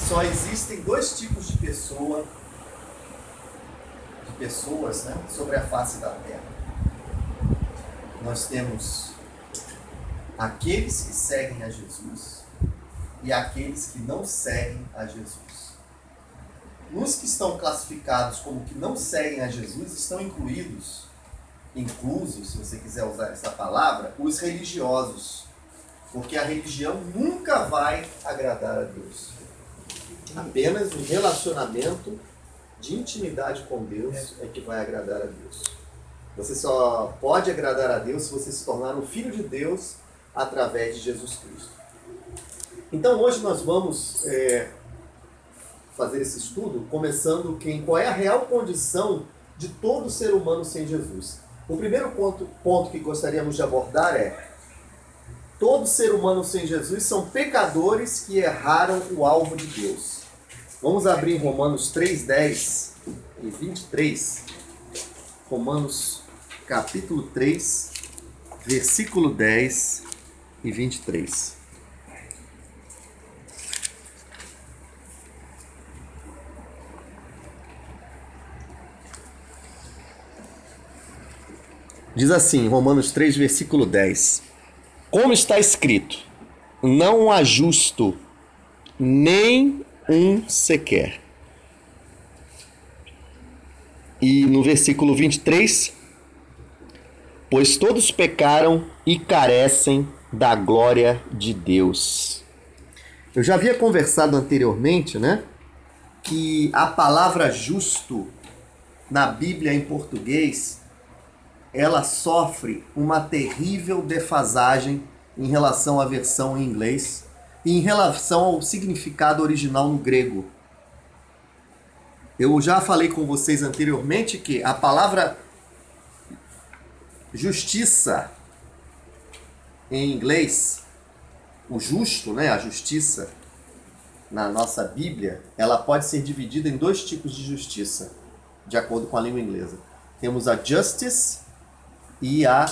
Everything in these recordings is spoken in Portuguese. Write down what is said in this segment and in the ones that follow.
só existem dois tipos de pessoas, né, sobre a face da terra. Nós temos aqueles que seguem a Jesus e aqueles que não seguem a Jesus. Os que estão classificados como que não seguem a Jesus estão inclusos, se você quiser usar essa palavra, os religiosos. Porque a religião nunca vai agradar a Deus. Apenas um relacionamento de intimidade com Deus é que vai agradar a Deus. Você só pode agradar a Deus se você se tornar um filho de Deus através de Jesus Cristo. Então hoje nós vamos fazer esse estudo começando qual é a real condição de todo ser humano sem Jesus. O primeiro ponto que gostaríamos de abordar é: todo ser humano sem Jesus são pecadores que erraram o alvo de Deus. Vamos abrir Romanos 3:10 e 23. Romanos capítulo 3, versículo 10 e 23. Diz assim, Romanos 3, versículo 10. Como está escrito, não há justo, nem um sequer. E no versículo 23, pois todos pecaram e carecem da glória de Deus. Eu já havia conversado anteriormente, né, que a palavra justo na Bíblia em português, ela sofre uma terrível defasagem em relação à versão em inglês e em relação ao significado original no grego. Eu já falei com vocês anteriormente que a palavra justiça em inglês, o justo, né, a justiça na nossa Bíblia, ela pode ser dividida em dois tipos de justiça, de acordo com a língua inglesa. Temos a justice e a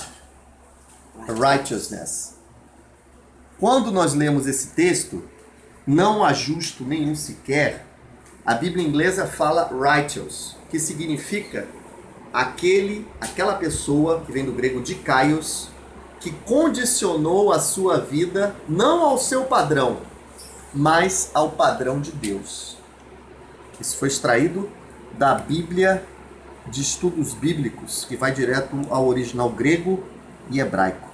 righteousness. Quando nós lemos esse texto, não há justo nenhum sequer, a Bíblia inglesa fala righteous, que significa aquela pessoa, que vem do grego dikaios, que condicionou a sua vida não ao seu padrão, mas ao padrão de Deus. Isso foi extraído da Bíblia de Estudos Bíblicos, que vai direto ao original grego e hebraico.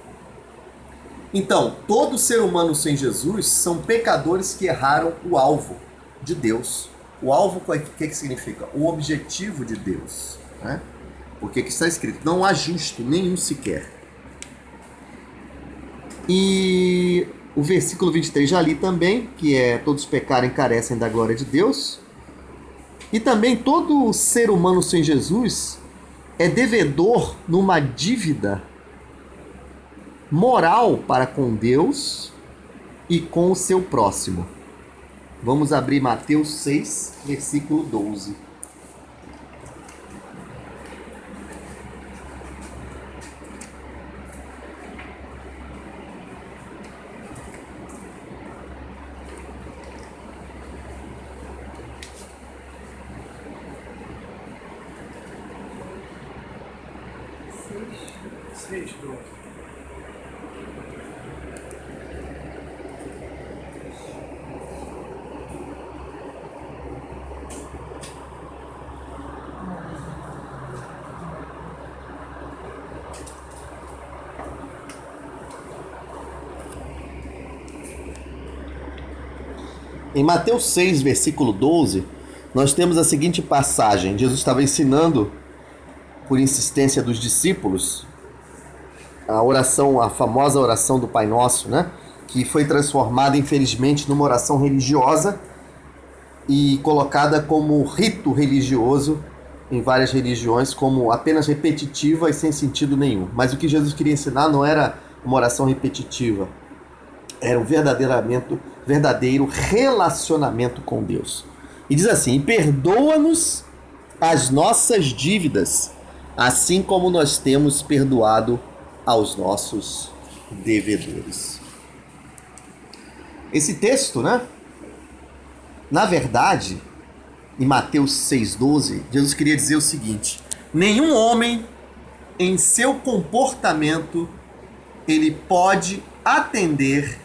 Então, todo ser humano sem Jesus são pecadores que erraram o alvo de Deus. O alvo, o que significa? O objetivo de Deus, né? Porque aqui está escrito, não há justo nenhum sequer. E o versículo 23 já li também, que é todos pecarem e carecem da glória de Deus. E também todo ser humano sem Jesus é devedor numa dívida moral para com Deus e com o seu próximo. Vamos abrir Mateus 6, versículo 12. Em Mateus 6, versículo 12, nós temos a seguinte passagem. Jesus estava ensinando, por insistência dos discípulos, a famosa oração do Pai Nosso, né? Que foi transformada, infelizmente, numa oração religiosa e colocada como rito religioso em várias religiões, como apenas repetitiva e sem sentido nenhum. Mas o que Jesus queria ensinar não era uma oração repetitiva, era um verdadeiro relacionamento com Deus. E diz assim: perdoa-nos as nossas dívidas, assim como nós temos perdoado aos nossos devedores. Esse texto, né, Na verdade, em Mateus 6,12, Jesus queria dizer o seguinte: nenhum homem em seu comportamento ele pode atender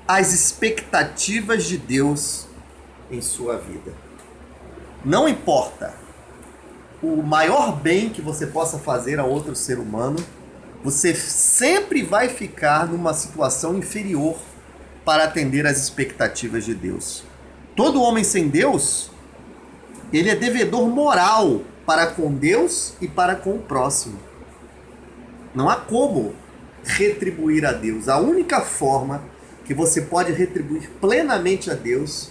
às expectativas de Deus em sua vida. Não importa o maior bem que você possa fazer a outro ser humano, você sempre vai ficar numa situação inferior para atender às expectativas de Deus. Todo homem sem Deus, ele é devedor moral para com Deus e para com o próximo. Não há como retribuir a Deus. A única forma que você pode retribuir plenamente a Deus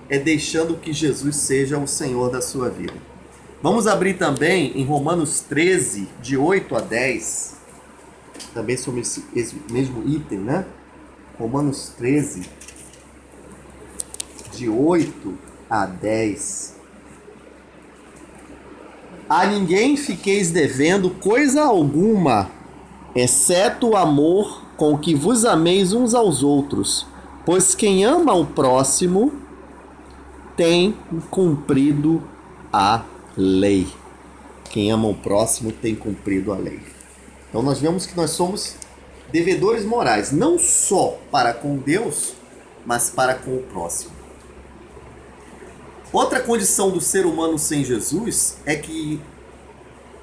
é deixando que Jesus seja o Senhor da sua vida. Vamos abrir também em Romanos 13, de 8 a 10. Também sobre esse mesmo item, né? Romanos 13, de 8 a 10. A ninguém fiqueis devendo coisa alguma, exceto o amor com que vos ameis uns aos outros, pois quem ama o próximo tem cumprido a lei. Quem ama o próximo tem cumprido a lei. Então nós vemos que nós somos devedores morais, não só para com Deus, mas para com o próximo. Outra condição do ser humano sem Jesus é que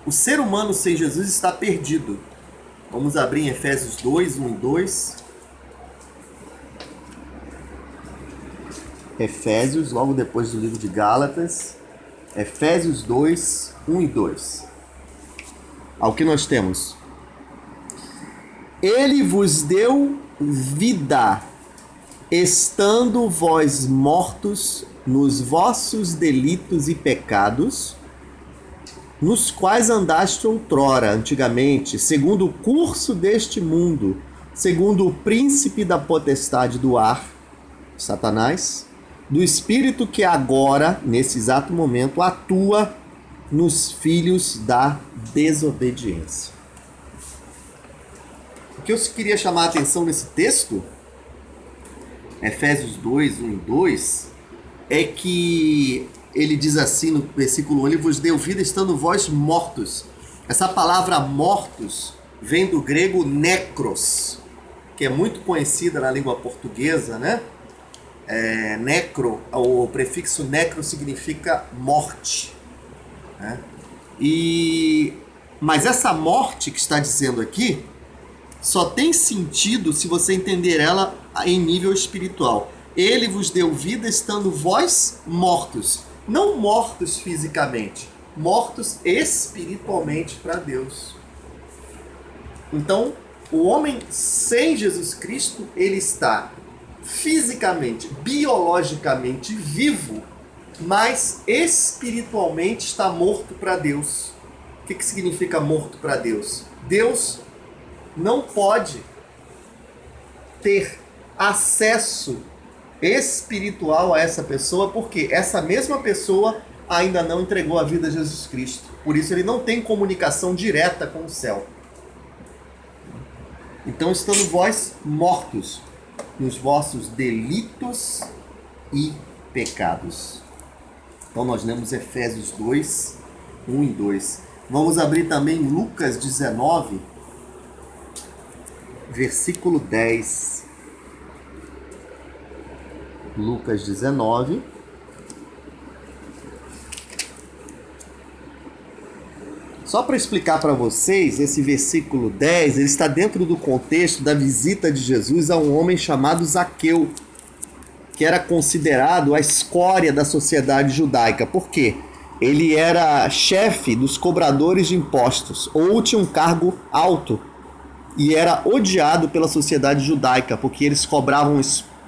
o ser humano sem Jesus está perdido. Vamos abrir em Efésios 2, 1 e 2. Efésios, logo depois do livro de Gálatas. Efésios 2, 1 e 2. Ao que nós temos? Ele vos deu vida, estando vós mortos nos vossos delitos e pecados, nos quais andaste outrora, antigamente, segundo o curso deste mundo, segundo o príncipe da potestade do ar, Satanás, do espírito que agora, nesse exato momento, atua nos filhos da desobediência. O que eu queria chamar a atenção nesse texto, Efésios 2, 1 e 2, é que ele diz assim no versículo 1, ele vos deu vida estando vós mortos. Essa palavra mortos vem do grego necros, que é muito conhecida na língua portuguesa, né? Necro, o prefixo necro significa morte, né? Mas essa morte que está dizendo aqui só tem sentido se você entender ela em nível espiritual. Ele vos deu vida estando vós mortos. Não mortos fisicamente, mortos espiritualmente para Deus. Então, o homem sem Jesus Cristo, ele está fisicamente, biologicamente vivo, mas espiritualmente está morto para Deus. O que significa morto para Deus? Deus não pode ter acesso espiritual a essa pessoa, porque essa mesma pessoa ainda não entregou a vida a Jesus Cristo. Por isso ele não tem comunicação direta com o céu. Então, estando vós mortos nos vossos delitos e pecados. Então nós lemos Efésios 2, 1 e 2. Vamos abrir também Lucas 19, versículo 10. Lucas 19. Só para explicar para vocês, esse versículo 10, ele está dentro do contexto da visita de Jesus a um homem chamado Zaqueu, que era considerado a escória da sociedade judaica. Por quê? Ele era chefe dos cobradores de impostos, ou tinha um cargo alto, e era odiado pela sociedade judaica, porque eles cobravam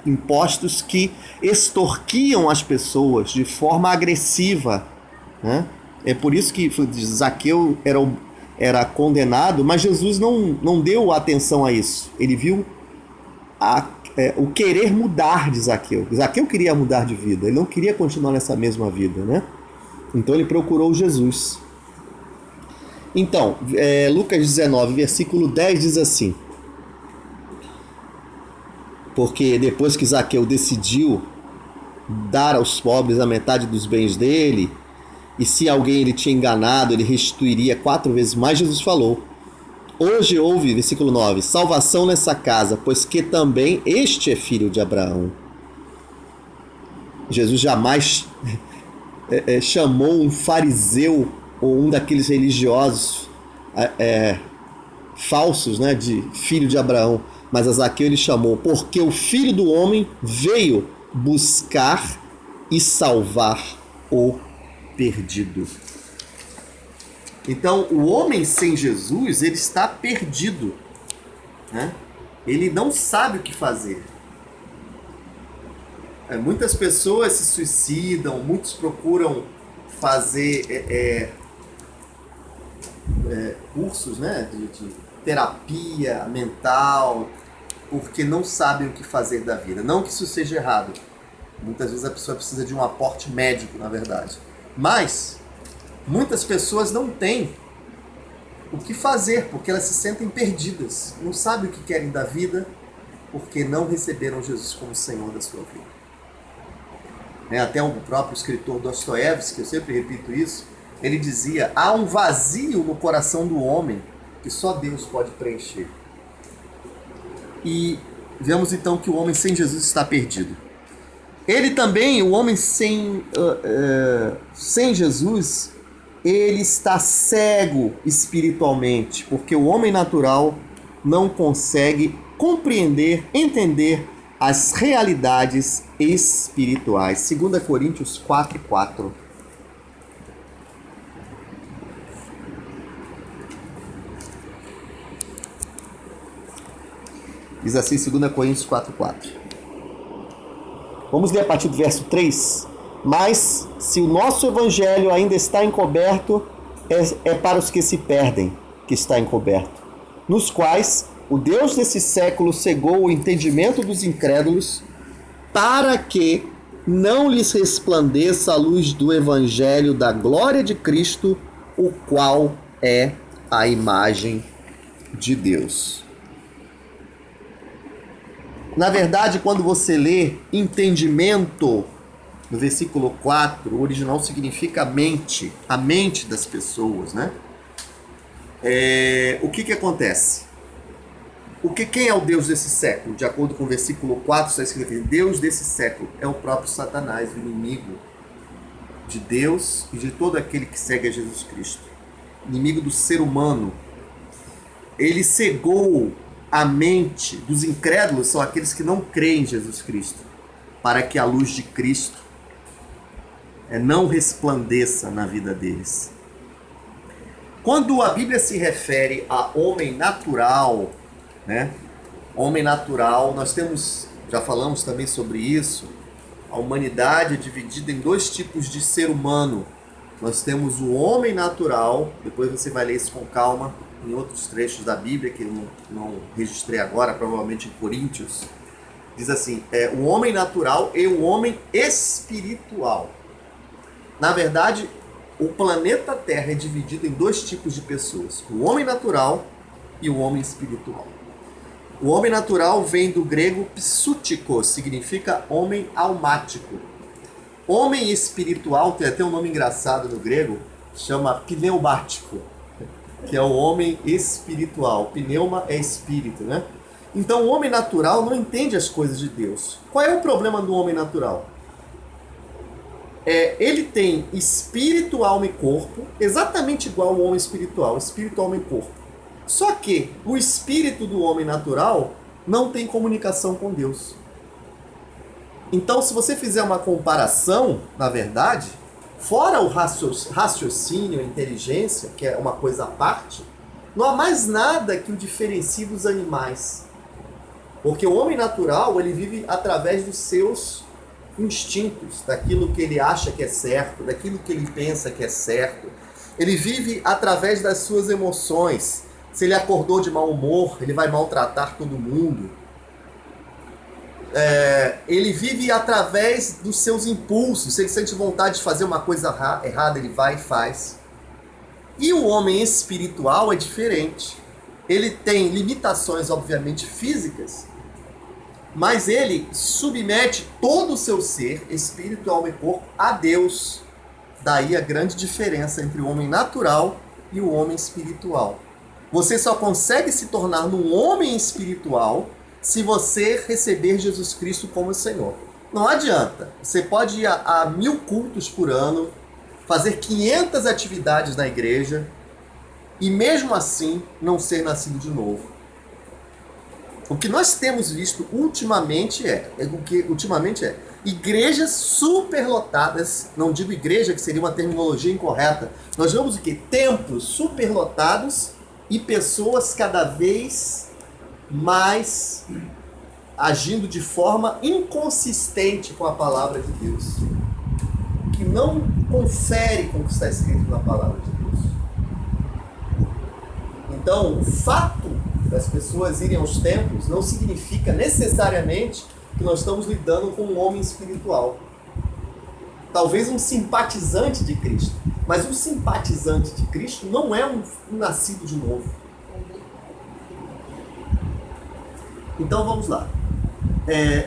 impostos que extorquiam as pessoas de forma agressiva, né? É por isso que Zaqueu era condenado, mas Jesus não deu atenção a isso. Ele viu o querer mudar de Zaqueu. Zaqueu queria mudar de vida, ele não queria continuar nessa mesma vida, né? Então ele procurou Jesus. Então, Lucas 19, versículo 10 diz assim: porque depois que Zaqueu decidiu dar aos pobres a metade dos bens dele, e se alguém ele tinha enganado, ele restituiria 4 vezes mais. Jesus falou: hoje houve, versículo 9, salvação nessa casa, pois que também este é filho de Abraão. Jesus jamais chamou um fariseu ou um daqueles religiosos falsos, né, de filho de Abraão, mas a Zaqueu ele chamou, porque o Filho do Homem veio buscar e salvar o perdido. Então, o homem sem Jesus, ele está perdido, né? Ele não sabe o que fazer. Muitas pessoas se suicidam, muitos procuram fazer cursos, né, de terapia mental, porque não sabem o que fazer da vida. Não que isso seja errado. Muitas vezes a pessoa precisa de um aporte médico, na verdade. Mas muitas pessoas não têm o que fazer, porque elas se sentem perdidas. Não sabem o que querem da vida, porque não receberam Jesus como Senhor da sua vida. Até o próprio escritor Dostoiévski, eu sempre repito isso, ele dizia: há um vazio no coração do homem que só Deus pode preencher. E vemos então que o homem sem Jesus está perdido. Ele também, o homem sem Jesus, ele está cego espiritualmente, porque o homem natural não consegue compreender, entender as realidades espirituais. 2 Coríntios 4:4. Diz assim, 2 Coríntios 4:4. Vamos ler a partir do verso 3. Mas, se o nosso evangelho ainda está encoberto, é para os que se perdem que está encoberto, nos quais o Deus desse século cegou o entendimento dos incrédulos, para que não lhes resplandeça a luz do evangelho da glória de Cristo, o qual é a imagem de Deus. Na verdade, quando você lê entendimento, no versículo 4, o original significa a mente das pessoas, né? O que acontece? Quem é o Deus desse século? De acordo com o versículo 4, está escrito aqui: Deus desse século é o próprio Satanás, o inimigo de Deus e de todo aquele que segue a Jesus Cristo. Inimigo do ser humano. Ele cegou a mente dos incrédulos, são aqueles que não creem em Jesus Cristo, para que a luz de Cristo não resplandeça na vida deles. Quando a Bíblia se refere a homem natural, né? Homem natural, nós temos, já falamos também sobre isso, a humanidade é dividida em 2 tipos de ser humano. Nós temos o homem natural, depois você vai ler isso com calma, em outros trechos da Bíblia, que eu não registrei agora, provavelmente em Coríntios, diz assim, o homem natural e o homem espiritual. Na verdade, o planeta Terra é dividido em 2 tipos de pessoas, o homem natural e o homem espiritual. O homem natural vem do grego psúticos, significa homem almático. Homem espiritual tem até um nome engraçado no grego, chama pneumático, que é o homem espiritual. Pneuma é espírito, né? Então o homem natural não entende as coisas de Deus. Qual é o problema do homem natural? Ele tem espírito, alma e corpo, exatamente igual ao homem espiritual, espírito, alma e corpo. Só que o espírito do homem natural não tem comunicação com Deus. Então, se você fizer uma comparação, na verdade, fora o raciocínio, a inteligência, que é uma coisa à parte, não há mais nada que o diferencie dos animais. Porque o homem natural, ele vive através dos seus instintos, daquilo que ele acha que é certo, daquilo que ele pensa que é certo. Ele vive através das suas emoções. Se ele acordou de mau humor, ele vai maltratar todo mundo. Ele vive através dos seus impulsos. Se ele sente vontade de fazer uma coisa errada, ele vai e faz. E o homem espiritual é diferente. Ele tem limitações, obviamente, físicas, mas ele submete todo o seu ser, espírito, alma e corpo, a Deus. Daí a grande diferença entre o homem natural e o homem espiritual. Você só consegue se tornar um homem espiritual se você receber Jesus Cristo como Senhor. Não adianta. Você pode ir a 1000 cultos por ano, fazer 500 atividades na igreja e mesmo assim não ser nascido de novo. O que nós temos visto ultimamente é igrejas superlotadas. Não digo igreja, que seria uma terminologia incorreta. Nós vemos o quê? Templos superlotados e pessoas cada vez mais agindo de forma inconsistente com a palavra de Deus, que não confere com o que está escrito na palavra de Deus. Então, o fato das pessoas irem aos templos não significa necessariamente que nós estamos lidando com um homem espiritual. Talvez um simpatizante de Cristo, mas um simpatizante de Cristo não é um nascido de novo. Então vamos lá.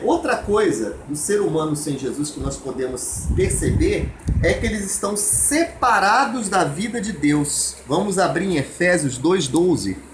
Outra coisa do ser humano sem Jesus que nós podemos perceber é que eles estão separados da vida de Deus. Vamos abrir em Efésios 2:12.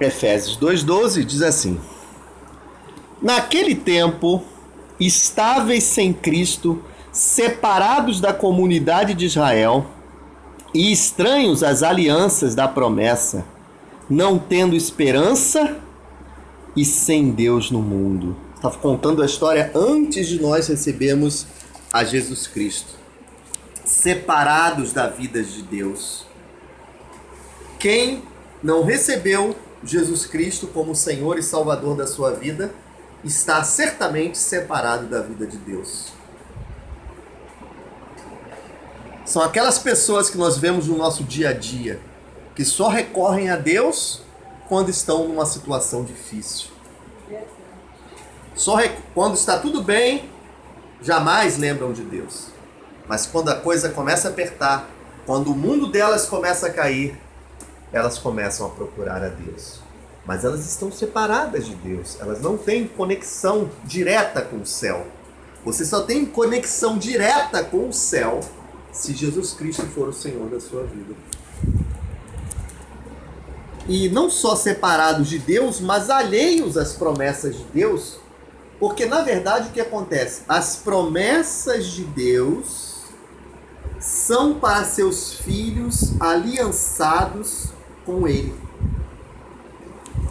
Efésios 2:12 diz assim: naquele tempo, estáveis sem Cristo, separados da comunidade de Israel e estranhos às alianças da promessa, não tendo esperança e sem Deus no mundo. Estava contando a história antes de nós recebermos a Jesus Cristo. Separados da vida de Deus. Quem não recebeu Jesus Cristo como Senhor e Salvador da sua vida está certamente separado da vida de Deus. São aquelas pessoas que nós vemos no nosso dia a dia, que só recorrem a Deus quando estão numa situação difícil. Quando está tudo bem, jamais lembram de Deus. Mas quando a coisa começa a apertar, quando o mundo delas começa a cair, elas começam a procurar a Deus. Mas elas estão separadas de Deus. Elas não têm conexão direta com o céu. Você só tem conexão direta com o céu se Jesus Cristo for o Senhor da sua vida. E não só separados de Deus, mas alheios às promessas de Deus. Porque, na verdade, o que acontece? As promessas de Deus são para seus filhos aliançados com Ele.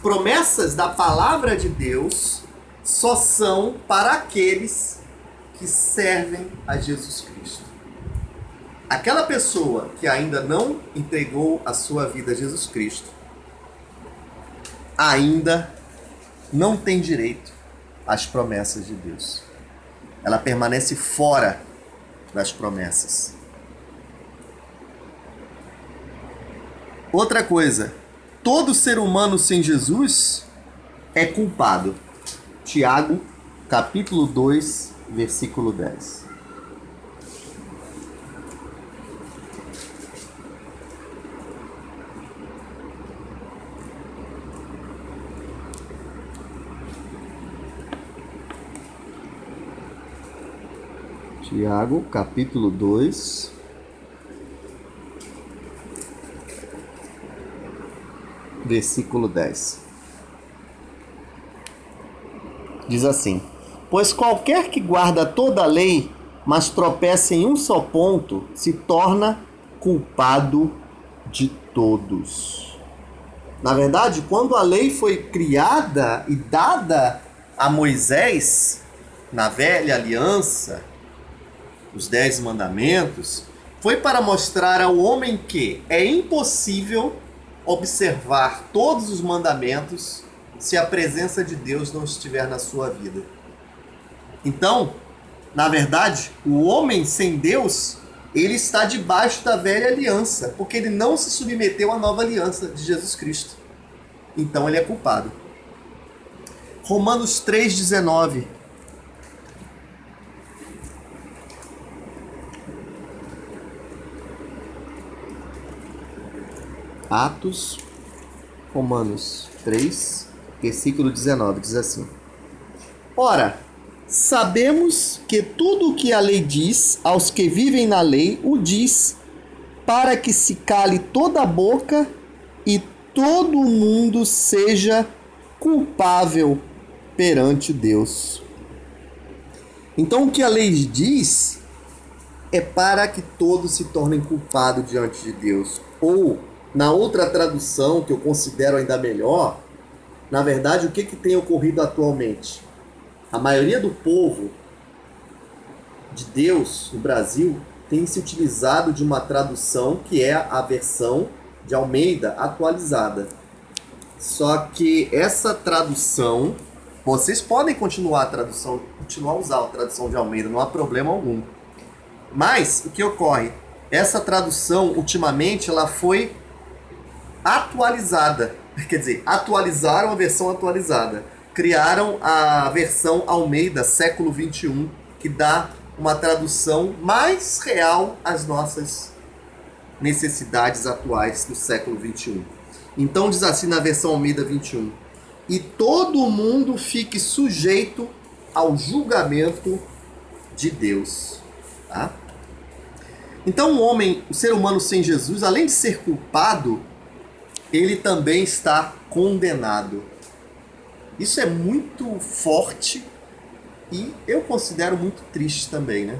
Promessas da palavra de Deus só são para aqueles que servem a Jesus Cristo. Aquela pessoa que ainda não entregou a sua vida a Jesus Cristo, ainda não tem direito às promessas de Deus. Ela permanece fora das promessas. Outra coisa, todo ser humano sem Jesus é culpado. Tiago, capítulo 2, versículo 10. Tiago, capítulo 2, versículo 10. Diz assim: pois qualquer que guarda toda a lei, mas tropeça em um só ponto, se torna culpado de todos. Na verdade, quando a lei foi criada e dada a Moisés, na velha aliança, os 10 mandamentos, foi para mostrar ao homem que é impossível observar todos os mandamentos se a presença de Deus não estiver na sua vida. Então, na verdade, o homem sem Deus, ele está debaixo da velha aliança, porque ele não se submeteu à nova aliança de Jesus Cristo. Então ele é culpado. Romanos 3,19. Atos, Romanos 3, versículo 19, diz assim: ora, sabemos que tudo o que a lei diz aos que vivem na lei, o diz, para que se cale toda a boca e todo mundo seja culpável perante Deus. Então o que a lei diz é para que todos se tornem culpados diante de Deus. Ou, na outra tradução, que eu considero ainda melhor, na verdade, o que tem ocorrido atualmente? A maioria do povo de Deus no Brasil tem se utilizado de uma tradução que é a versão de Almeida atualizada. Só que essa tradução, vocês podem continuar a usar a tradução de Almeida, não há problema algum. Mas o que ocorre? Essa tradução, ultimamente, ela foi atualizada. Quer dizer, atualizaram a versão atualizada. Criaram a versão Almeida, século XXI, que dá uma tradução mais real às nossas necessidades atuais do século XXI. Então diz assim na versão Almeida 21: e todo mundo fique sujeito ao julgamento de Deus. Tá? Então o ser humano sem Jesus, além de ser culpado, ele também está condenado. Isso é muito forte e eu considero muito triste também, né?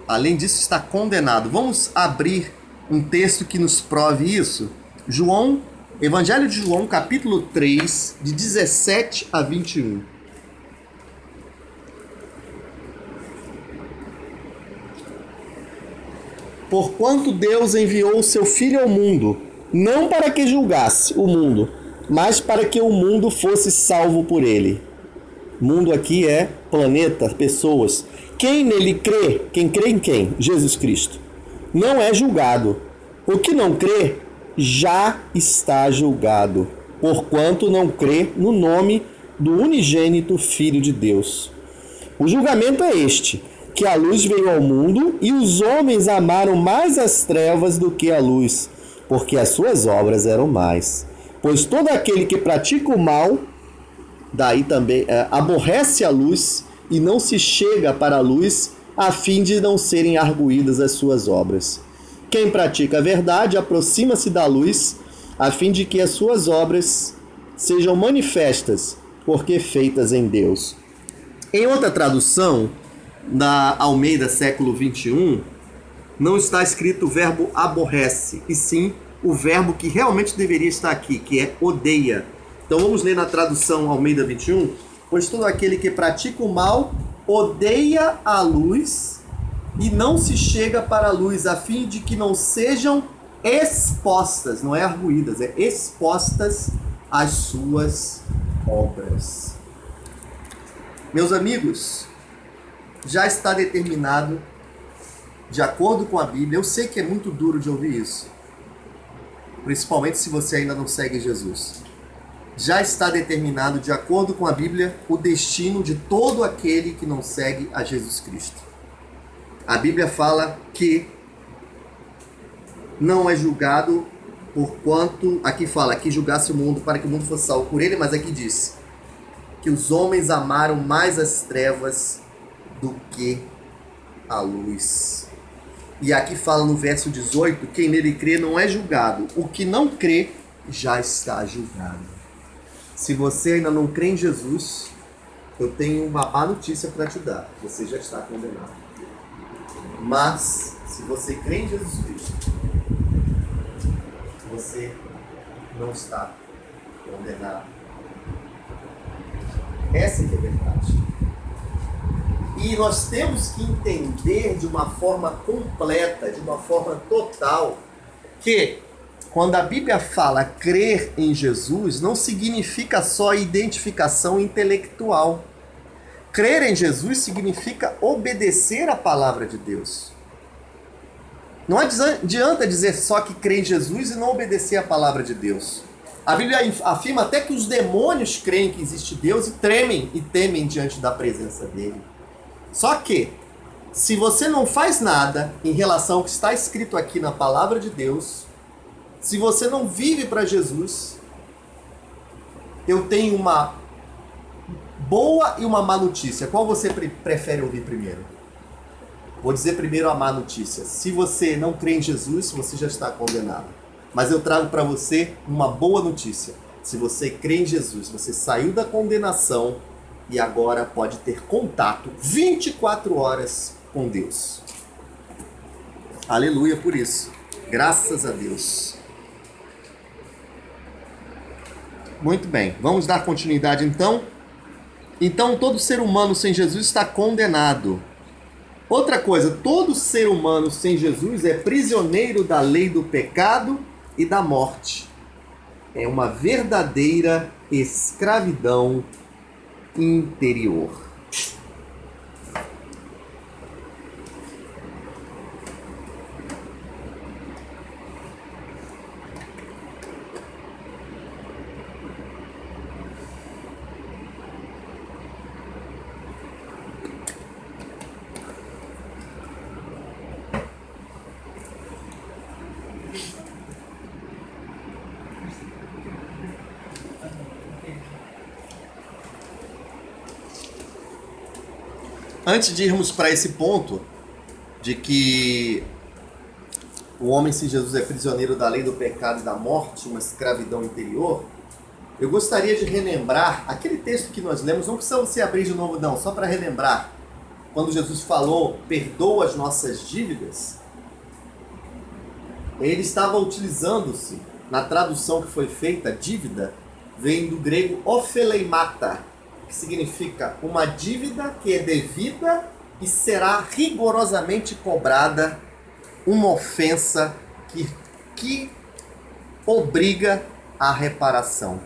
Além disso, está condenado. Vamos abrir um texto que nos prove isso. Evangelho de João, capítulo 3, de 17 a 21. Porquanto Deus enviou o seu Filho ao mundo, não para que julgasse o mundo, mas para que o mundo fosse salvo por ele. Mundo aqui é planeta, pessoas. Quem nele crê, quem crê em quem? Jesus Cristo, não é julgado. O que não crê, já está julgado, porquanto não crê no nome do unigênito Filho de Deus. O julgamento é este, que a luz veio ao mundo e os homens amaram mais as trevas do que a luz, porque as suas obras eram más. Pois todo aquele que pratica o mal, daí também aborrece a luz e não se chega para a luz, a fim de não serem arguídas as suas obras. Quem pratica a verdade aproxima-se da luz, a fim de que as suas obras sejam manifestas, porque feitas em Deus. Em outra tradução, da Almeida século XXI, não está escrito o verbo aborrece, e sim o verbo que realmente deveria estar aqui, que é odeia. Então vamos ler na tradução Almeida 21. Pois todo aquele que pratica o mal odeia a luz e não se chega para a luz, a fim de que não sejam expostas, não é arguídas, é expostas as suas obras. Meus amigos, já está determinado, de acordo com a Bíblia. Eu sei que é muito duro de ouvir isso, principalmente se você ainda não segue Jesus. Já está determinado, de acordo com a Bíblia, o destino de todo aquele que não segue a Jesus Cristo. A Bíblia fala que não é julgado porquanto, aqui fala que julgasse o mundo para que o mundo fosse salvo por ele, mas aqui diz que os homens amaram mais as trevas do que a luz. E aqui fala no verso 18, quem nele crê não é julgado. O que não crê já está julgado. Se você ainda não crê em Jesus, eu tenho uma má notícia para te dar. Você já está condenado. Mas, se você crê em Jesus Cristo, você não está condenado. Essa é a verdade. E nós temos que entender de uma forma completa, de uma forma total, que quando a Bíblia fala crer em Jesus, não significa só identificação intelectual. Crer em Jesus significa obedecer a palavra de Deus. Não adianta dizer só que crê em Jesus e não obedecer a palavra de Deus. A Bíblia afirma até que os demônios creem que existe Deus e tremem e temem diante da presença dele. Só que, se você não faz nada em relação ao que está escrito aqui na palavra de Deus, se você não vive para Jesus, eu tenho uma boa e uma má notícia. Qual você prefere ouvir primeiro? Vou dizer primeiro a má notícia. Se você não crê em Jesus, você já está condenado. Mas eu trago para você uma boa notícia. Se você crê em Jesus, você saiu da condenação e agora pode ter contato 24 horas com Deus. Aleluia por isso. Graças a Deus. Muito bem, vamos dar continuidade então. Então todo ser humano sem Jesus está condenado. Outra coisa, todo ser humano sem Jesus é prisioneiro da lei do pecado e da morte. É uma verdadeira escravidão interior. Antes de irmos para esse ponto de que o homem sem Jesus é prisioneiro da lei do pecado e da morte, uma escravidão interior, eu gostaria de relembrar aquele texto que nós lemos. Não precisa você abrir de novo não, só para relembrar. Quando Jesus falou, perdoa as nossas dívidas, ele estava utilizando-se, na tradução que foi feita, dívida, vem do grego opheleimata, que significa uma dívida que é devida e será rigorosamente cobrada, uma ofensa que obriga à reparação.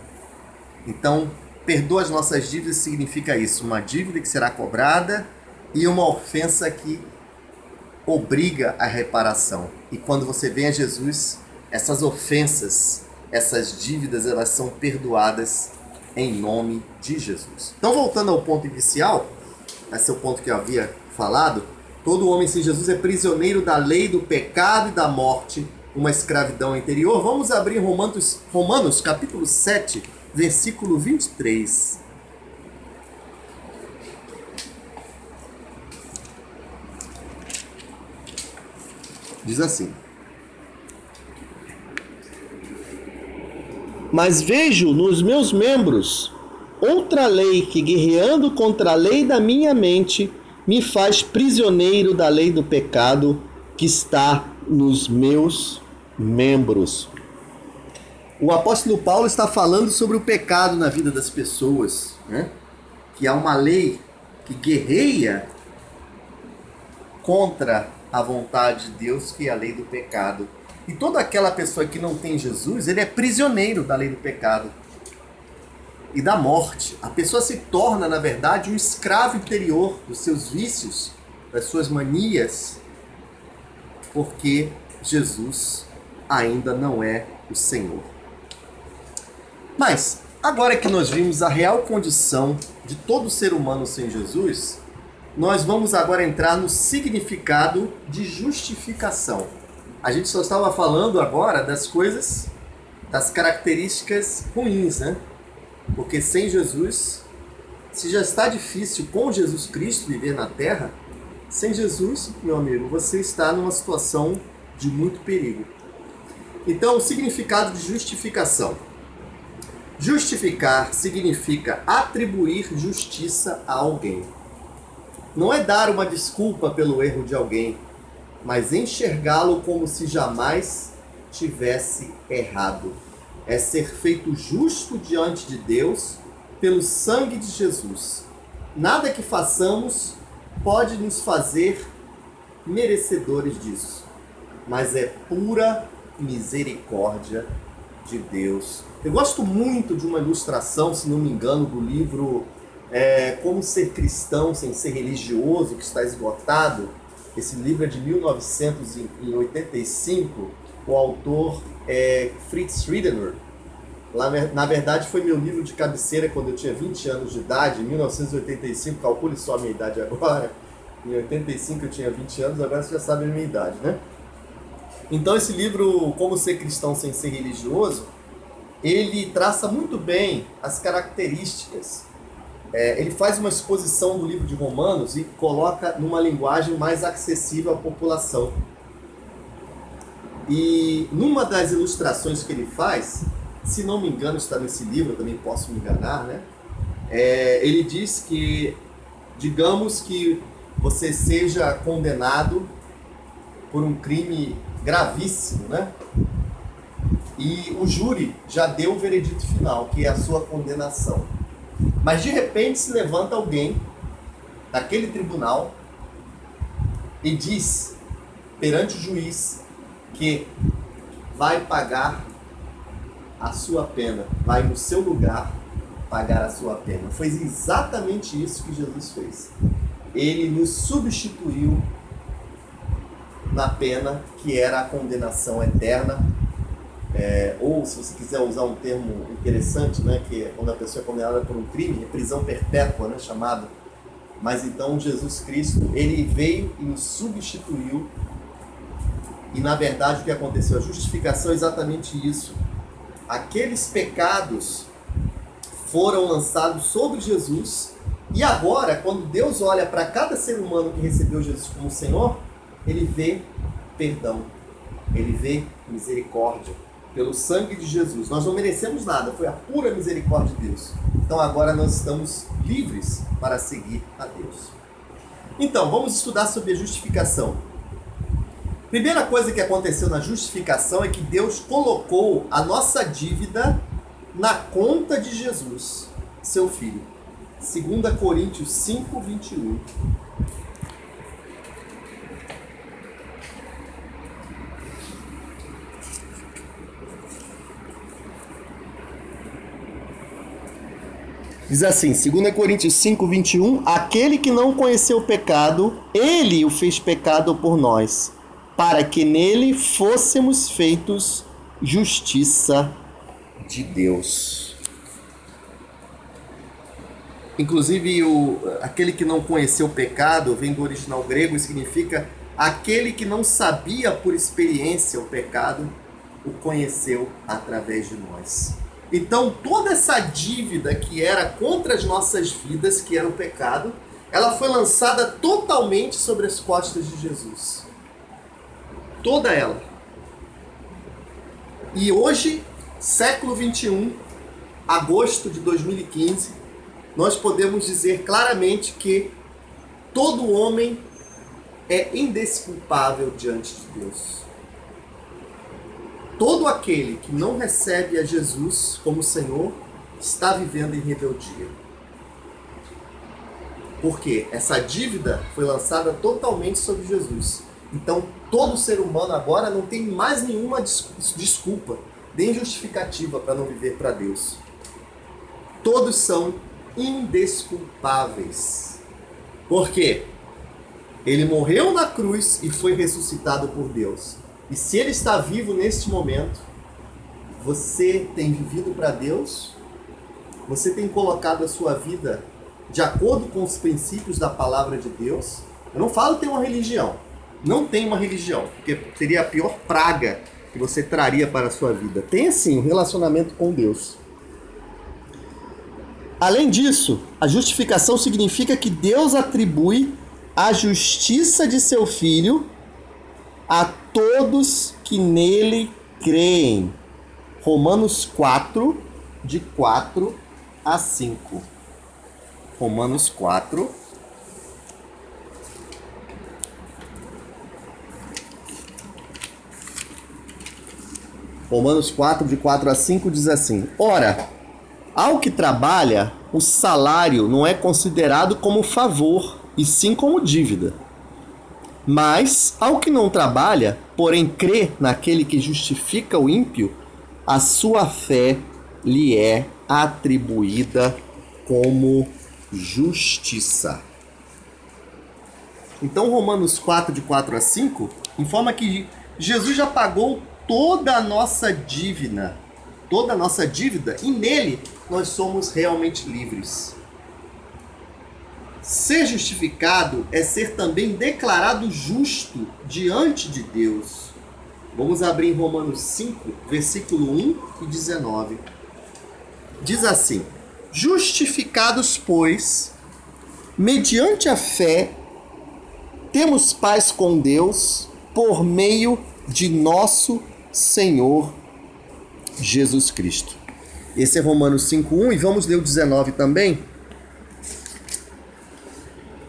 Então, perdoa as nossas dívidas significa isso, uma dívida que será cobrada e uma ofensa que obriga à reparação. E quando você vem a Jesus, essas ofensas, essas dívidas, elas são perdoadas em nome de Jesus. Então, voltando ao ponto inicial, esse é o ponto que eu havia falado, todo homem sem Jesus é prisioneiro da lei do pecado e da morte, uma escravidão interior. Vamos abrir Romanos capítulo 7, versículo 23. Diz assim: mas vejo nos meus membros outra lei que, guerreando contra a lei da minha mente, me faz prisioneiro da lei do pecado que está nos meus membros. O apóstolo Paulo está falando sobre o pecado na vida das pessoas, né? Que há uma lei que guerreia contra a vontade de Deus, que é a lei do pecado. E toda aquela pessoa que não tem Jesus, ele é prisioneiro da lei do pecado e da morte. A pessoa se torna, na verdade, um escravo interior dos seus vícios, das suas manias, porque Jesus ainda não é o Senhor. Mas, agora que nós vimos a real condição de todo ser humano sem Jesus, nós vamos agora entrar no significado de justificação. A gente só estava falando agora das coisas, das características ruins, né? Porque sem Jesus, se já está difícil com Jesus Cristo viver na Terra, sem Jesus, meu amigo, você está numa situação de muito perigo. Então, o significado de justificação. Justificar significa atribuir justiça a alguém. Não é dar uma desculpa pelo erro de alguém, mas enxergá-lo como se jamais tivesse errado. É ser feito justo diante de Deus pelo sangue de Jesus. Nada que façamos pode nos fazer merecedores disso, mas é pura misericórdia de Deus. Eu gosto muito de uma ilustração, se não me engano, do livro Como Ser Cristão Sem Ser Religioso, que está esgotado. Esse livro é de 1985, o autor é Fritz Riedener. Na verdade, foi meu livro de cabeceira quando eu tinha 20 anos de idade, em 1985, calcule só a minha idade agora. Em 85 eu tinha 20 anos, agora você já sabe a minha idade, né? Então esse livro, Como Ser Cristão Sem Ser Religioso, ele traça muito bem as características. Ele faz uma exposição do livro de Romanos e coloca numa linguagem mais acessível à população. E numa das ilustrações que ele faz, se não me engano está nesse livro, eu também posso me enganar, né? Ele diz que, digamos que você seja condenado por um crime gravíssimo, né? E o júri já deu o veredito final, que é a sua condenação. Mas de repente se levanta alguém daquele tribunal e diz perante o juiz que vai pagar a sua pena, vai no seu lugar pagar a sua pena. Foi exatamente isso que Jesus fez. Ele nos substituiu na pena que era a condenação eterna, ou se você quiser usar um termo interessante, né, que é quando a pessoa é condenada por um crime, é prisão perpétua, né, chamado. Mas então Jesus Cristo, ele veio e nos substituiu, e na verdade o que aconteceu? A justificação é exatamente isso. Aqueles pecados foram lançados sobre Jesus, e agora, quando Deus olha para cada ser humano que recebeu Jesus como Senhor, ele vê perdão, ele vê misericórdia pelo sangue de Jesus. Nós não merecemos nada, foi a pura misericórdia de Deus. Então agora nós estamos livres para seguir a Deus. Então, vamos estudar sobre a justificação. Primeira coisa que aconteceu na justificação é que Deus colocou a nossa dívida na conta de Jesus, seu Filho. 2 Coríntios 5, 21. Diz assim, 2 Coríntios 5, 21, aquele que não conheceu o pecado, ele o fez pecado por nós, para que nele fôssemos feitos justiça de Deus. Inclusive, aquele que não conheceu o pecado, vem do original grego, e significa aquele que não sabia por experiência o pecado, o conheceu através de nós. Então, toda essa dívida que era contra as nossas vidas, que era o pecado, ela foi lançada totalmente sobre as costas de Jesus. Toda ela. E hoje, século 21, agosto de 2015, nós podemos dizer claramente que todo homem é indesculpável diante de Deus. Todo aquele que não recebe a Jesus como Senhor está vivendo em rebeldia. Porque essa dívida foi lançada totalmente sobre Jesus. Então, todo ser humano agora não tem mais nenhuma desculpa, nem justificativa para não viver para Deus. Todos são indesculpáveis. Por quê? Ele morreu na cruz e foi ressuscitado por Deus. E se ele está vivo neste momento, você tem vivido para Deus? Você tem colocado a sua vida de acordo com os princípios da palavra de Deus? Eu não falo ter uma religião. Não tem uma religião, porque seria a pior praga que você traria para a sua vida. Tem sim um relacionamento com Deus. Além disso, a justificação significa que Deus atribui a justiça de seu Filho a todos que nele creem. Romanos 4, de 4 a 5. Romanos 4. Romanos 4, de 4 a 5, diz assim: Ora, ao que trabalha, o salário não é considerado como favor, e sim como dívida. Mas, ao que não trabalha, porém crê naquele que justifica o ímpio, a sua fé lhe é atribuída como justiça. Então, Romanos 4, de 4 a 5, informa que Jesus já pagou toda a nossa dívida, e nele nós somos realmente livres. Ser justificado é ser também declarado justo diante de Deus. Vamos abrir em Romanos 5, versículo 1 e 19. Diz assim: Justificados, pois, mediante a fé, temos paz com Deus por meio de nosso Senhor Jesus Cristo. Esse é Romanos 5:1 e vamos ler o 19 também.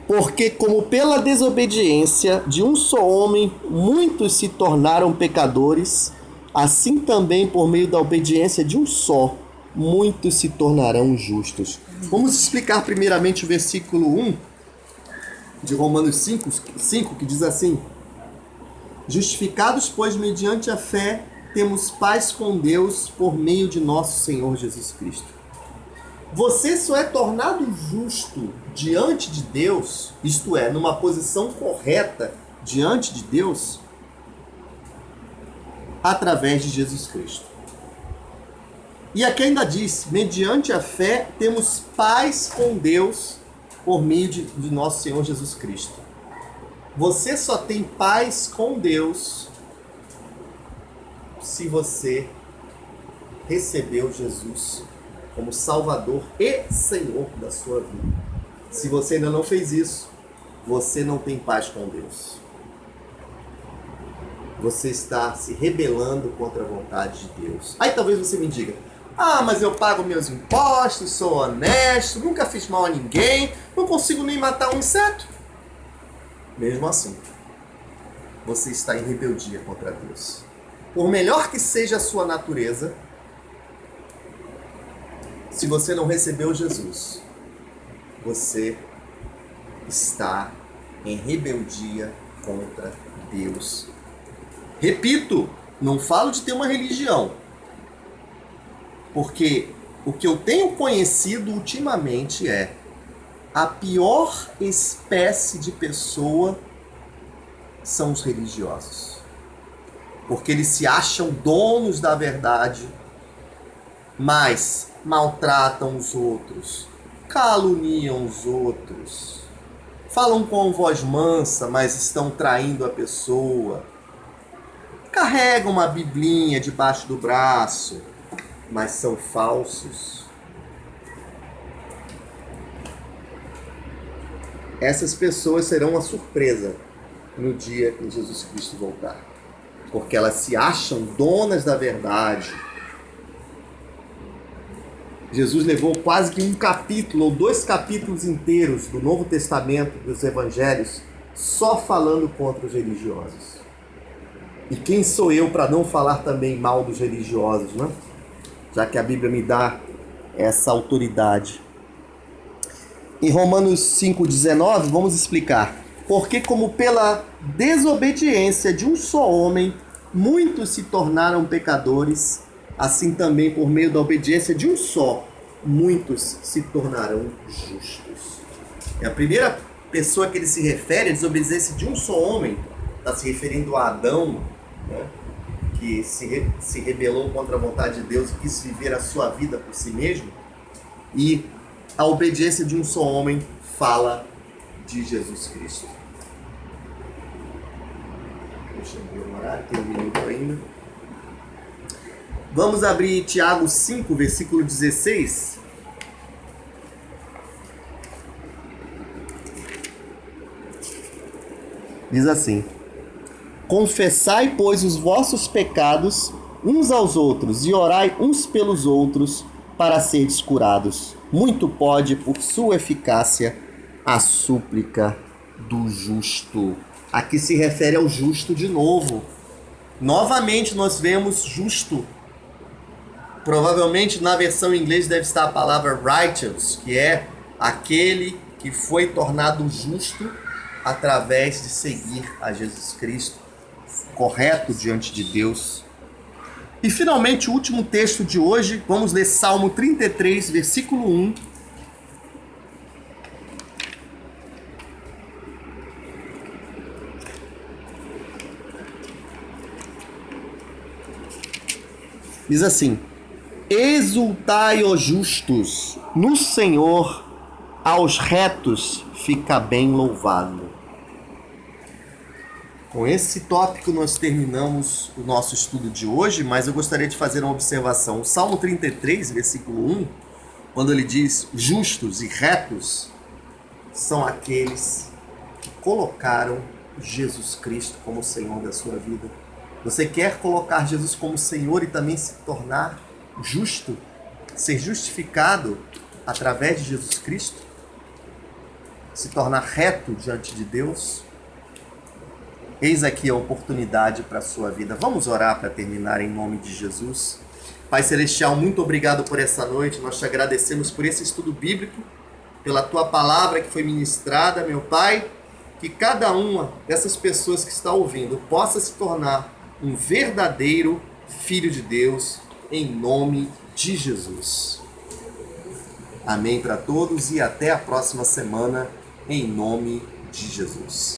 Porque como pela desobediência de um só homem muitos se tornaram pecadores, assim também por meio da obediência de um só muitos se tornarão justos. Vamos explicar primeiramente o versículo 1 de Romanos 5, que diz assim: Justificados, pois, mediante a fé, temos paz com Deus por meio de nosso Senhor Jesus Cristo. Você só é tornado justo diante de Deus, isto é, numa posição correta diante de Deus, através de Jesus Cristo. E aqui ainda diz, mediante a fé, temos paz com Deus por meio de nosso Senhor Jesus Cristo. Você só tem paz com Deus se você recebeu Jesus como Salvador e Senhor da sua vida. Se você ainda não fez isso, você não tem paz com Deus. Você está se rebelando contra a vontade de Deus. Aí talvez você me diga: mas eu pago meus impostos, sou honesto, nunca fiz mal a ninguém, não consigo nem matar um inseto. Mesmo assim, você está em rebeldia contra Deus. Por melhor que seja a sua natureza, se você não recebeu Jesus, você está em rebeldia contra Deus. Repito, não falo de ter uma religião, porque o que eu tenho conhecido ultimamente é a pior espécie de pessoa são os religiosos. Porque eles se acham donos da verdade, mas maltratam os outros, caluniam os outros, falam com voz mansa, mas estão traindo a pessoa, carregam uma biblinha debaixo do braço, mas são falsos. Essas pessoas serão uma surpresa no dia em Jesus Cristo voltar, porque elas se acham donas da verdade. Jesus levou quase que um capítulo ou 2 capítulos inteiros do Novo Testamento, dos Evangelhos, só falando contra os religiosos. E quem sou eu para não falar também mal dos religiosos, né? Já que a Bíblia me dá essa autoridade. Em Romanos 5,19, vamos explicar. Porque como pela desobediência de um só homem, muitos se tornaram pecadores, assim também por meio da obediência de um só, muitos se tornarão justos. É a primeira pessoa que ele se refere, a desobediência de um só homem, está se referindo a Adão, né? Que se rebelou contra a vontade de Deus e quis viver a sua vida por si mesmo. E a obediência de um só homem fala de Jesus Cristo. Deixa eu ver o horário, tem 1 minuto ainda. Vamos abrir Tiago 5, versículo 16. Diz assim: Confessai, pois, os vossos pecados uns aos outros e orai uns pelos outros para serdes curados. Muito pode, por sua eficácia, a súplica do justo. Aqui se refere ao justo de novo. Novamente nós vemos justo. Provavelmente na versão em inglês deve estar a palavra righteous, que é aquele que foi tornado justo através de seguir a Jesus Cristo, correto diante de Deus. E finalmente o último texto de hoje, vamos ler Salmo 33, versículo 1. Diz assim: exultai, ó justos, no Senhor, aos retos fica bem louvado. Com esse tópico nós terminamos o nosso estudo de hoje, mas eu gostaria de fazer uma observação. O Salmo 33, versículo 1, quando ele diz justos e retos, são aqueles que colocaram Jesus Cristo como Senhor da sua vida. Você quer colocar Jesus como Senhor e também se tornar justo, ser justificado através de Jesus Cristo? Se tornar reto diante de Deus? Eis aqui a oportunidade para a sua vida. Vamos orar para terminar em nome de Jesus. Pai Celestial, muito obrigado por essa noite. Nós te agradecemos por esse estudo bíblico, pela tua palavra que foi ministrada, meu Pai. Que cada uma dessas pessoas que está ouvindo possa se tornar um verdadeiro filho de Deus, em nome de Jesus. Amém para todos e até a próxima semana, em nome de Jesus.